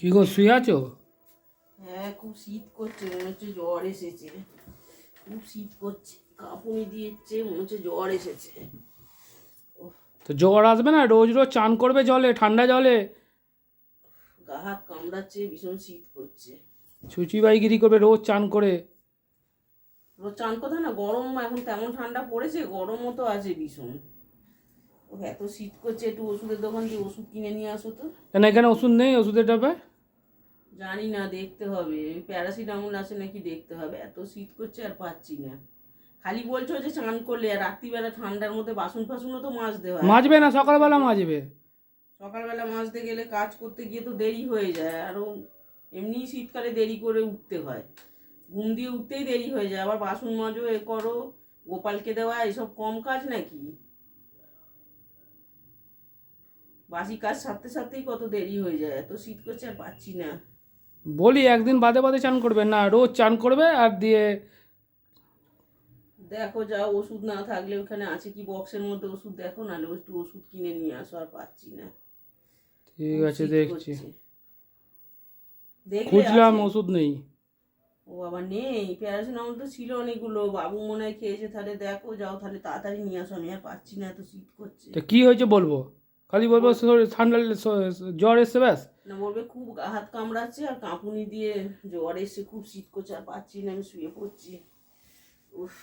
কি গো শুয়ে আছো? হ্যাঁ, খুব শীত করছে, মনে হচ্ছে জ্বর এসেছে। খুব শীত করছে, কাঁপুনি দিয়েছে, মনে হচ্ছে জ্বর এসেছে। তো জ্বর আসবে না? রোজ রোজ চান করবে জলে, ঠান্ডা জলে। গা হাত কামড়াচ্ছে, ভীষণ শীত করছে। ছুচিবাইগিরি করবে রোজ চান করে। রোজ চান কথা না, গরম এখন তেমন ঠান্ডা পড়েছে, গরমও তো আছে ভীষণ। এত শীত করছে, একটু ওষুধের দোকান দিয়ে ওষুধ কিনে নিয়ে আসো তো। কেন এখানে ওষুধ নেই? ওষুধের ডাবে জানি না, দেখতে হবে। প্যারাসিটামল আছে নাকি দেখতে হবে। এত শীত করছে আর পাচ্ছি না। খালি বলছো যে চান করলে, আর রাত্রিবেলা ঠান্ডার মধ্যে বাসন ফাসনও তো মাজতে হয়। মাজবে না, সকালবেলা মাজবে। সকালবেলা মাজতে গেলে কাজ করতে গিয়ে তো দেরি হয়ে যায়, আরও এমনি শীতকালে দেরি করে উঠতে হয়। ঘুম দিয়ে উঠতেই দেরি হয়ে যায়, আবার বাসন মাজো, এ করো, গোপালকে দেওয়া, এসব কম কাজ নাকি? বাসি কাজ সারতে সারতেই কত দেরি হয়ে যায়। এত শীত করছে আর পাচ্ছি না। বলি একদিন বাদে বাদে চান করবে না, রোজ চান করবে। আর দিয়ে দেখো, যাও, ওষুধ না থাকলে ওখানে আছে কি বক্সের মধ্যে ওষুধ দেখো, নাহলে একটু ওষুধ কিনে নিয়ে আসো। আর পাচ্ছি না, ঠিক খুব আছে, শীত দেখছি। করছে। দেখলে খুঁজলাম, আছে? ওষুধ নেই। ও বাবা, নেই? প্যারাসিটামল তো ছিল অনেকগুলো, বাবু মনে হয় খেয়েছে। তাহলে দেখো, যাও তাহলে তাড়াতাড়ি নিয়ে আসো, আমি আর পাচ্ছি না, এত শীত করছে। তো কি হয়েছে বলবো? খালি বলবো ঠান্ডা জ্বর এসছে ব্যাস? না, বলবে খুব গা হাত কামড়াচ্ছে আর কাঁপুনি দিয়ে জ্বর এসে খুব শীত করছে আর পাচ্ছি না, আমি শুয়ে পড়ছি। উফ।